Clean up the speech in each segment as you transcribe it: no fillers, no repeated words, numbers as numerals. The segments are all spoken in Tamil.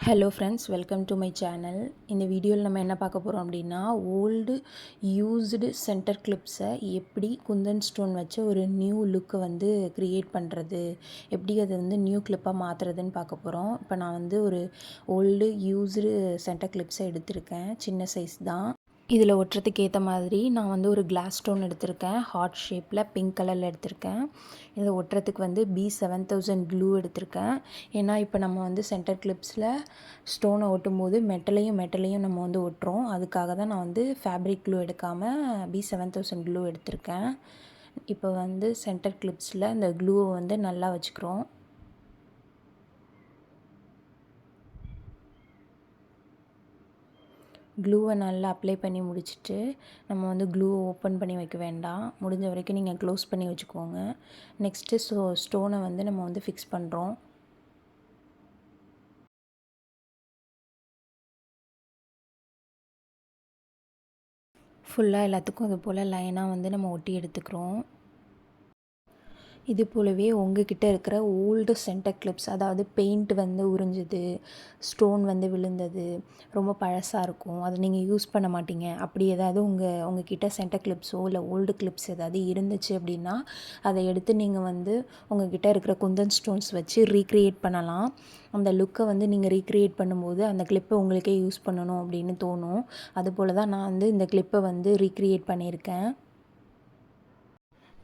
Hello friends, welcome to my channel. இந்த வீடியோவில் நம்ம என்ன பார்க்க போகிறோம் அப்படின்னா, ஓல்டு யூஸ்டு சென்டர் கிளிப்ஸை எப்படி குந்தன் ஸ்டோன் வச்சு ஒரு நியூ லுக்கை வந்து க்ரியேட் பண்ணுறது, எப்படி அதை வந்து நியூ கிளிப்பாக மாற்றுறதுன்னு பார்க்க போகிறோம். இப்போ நான் வந்து ஒரு ஓல்டு யூஸ்டு சென்டர் கிளிப்ஸை எடுத்திருக்கேன். சின்ன சைஸ் தான். இதில் ஒட்டுறதுக்கு ஏற்ற மாதிரி நான் வந்து ஒரு கிளாஸ் ஸ்டோன் எடுத்திருக்கேன். ஹார்ட் ஷேப்பில் பிங்க் கலரில் எடுத்திருக்கேன். இதை ஒட்டுறதுக்கு வந்து B7000 க்ளூ எடுத்திருக்கேன். ஏன்னா இப்போ நம்ம வந்து சென்டர் கிளிப்ஸில் ஸ்டோனை ஒட்டும் போது மெட்டலையும் நம்ம வந்து ஒட்டுறோம். அதுக்காக தான் நான் வந்து ஃபேப்ரிக் க்ளூ எடுக்காமல் B7000 க்ளூ எடுத்திருக்கேன். இப்போ வந்து சென்டர் கிளிப்ஸில் இந்த க்ளூவை வந்து நல்லா வச்சுக்கிறோம். க்ளூவை நல்லா அப்ளை பண்ணி முடிச்சுட்டு நம்ம வந்து க்ளூவை ஓப்பன் பண்ணி வைக்க வேண்டாம். முடிஞ்ச வரைக்கும் நீங்கள் க்ளோஸ் பண்ணி வச்சுக்கோங்க. நெக்ஸ்ட்டு ஸ்டோனை வந்து நம்ம வந்து ஃபிக்ஸ் பண்ணுறோம். ஃபுல்லாக எல்லாத்துக்கும் அது போல் லைனாக வந்து நம்ம ஒட்டி எடுத்துக்கிறோம். இது போலவே உங்ககிட்ட இருக்கிற ஓல்டு சென்டர் கிளிப்ஸ், அதாவது பெயிண்ட் வந்து உறிஞ்சுது, ஸ்டோன் வந்து விழுந்தது, ரொம்ப பழசாக இருக்கும், அதை நீங்கள் யூஸ் பண்ண மாட்டீங்க, அப்படி ஏதாவது உங்ககிட்ட சென்டர் கிளிப்ஸோ இல்லை ஓல்டு கிளிப்ஸ் ஏதாவது இருந்துச்சு அப்படின்னா அதை எடுத்து நீங்கள் வந்து உங்ககிட்ட இருக்கிற குந்தன் ஸ்டோன்ஸ் வச்சு ரீக்ரியேட் பண்ணலாம். அந்த லுக்கை வந்து நீங்கள் ரீக்ரியேட் பண்ணும்போது அந்த கிளிப்பை உங்களுக்கே யூஸ் பண்ணணும் அப்படின்னு தோணும். அதுபோல் தான் நான் வந்து இந்த கிளிப்பை வந்து ரீக்ரியேட் பண்ணியிருக்கேன்.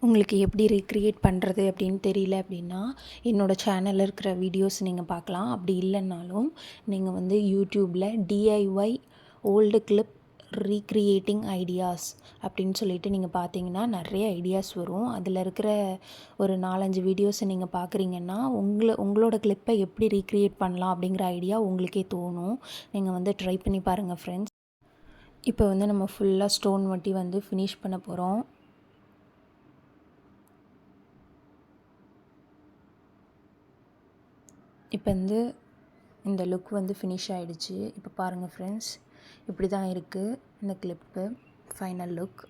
உங்களுக்கு எப்படி ரீக்ரியேட் பண்ணுறது அப்படின்னு தெரியல அப்படின்னா என்னோடய சேனலில் இருக்கிற வீடியோஸ் நீங்கள் பார்க்கலாம். அப்படி இல்லைன்னாலும் நீங்கள் வந்து யூடியூப்பில் DIY old clip recreating ideas அப்படின்னு சொல்லிட்டு நீங்கள் பார்த்தீங்கன்னா நிறைய ஐடியாஸ் வரும். அதில் இருக்கிற ஒரு 4-5 வீடியோஸை நீங்கள் பார்க்குறீங்கன்னா உங்களோட கிளிப்பை எப்படி ரீக்ரியேட் பண்ணலாம் அப்படிங்கிற ஐடியா உங்களுக்கே தோணும். நீங்கள் வந்து ட்ரை பண்ணி பாருங்கள் ஃப்ரெண்ட்ஸ். இப்போ வந்து நம்ம ஃபுல்லாக ஸ்டோன் ஒட்டி வந்து ஃபினிஷ் பண்ண போகிறோம். இப்போ வந்து இந்த லுக் வந்து ஃபினிஷ் ஆகிடுச்சு. இப்போ பாருங்கள் ஃப்ரெண்ட்ஸ், இப்படி தான் இருக்குது இந்த clip final look.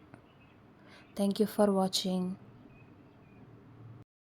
Thank you for வாட்சிங்.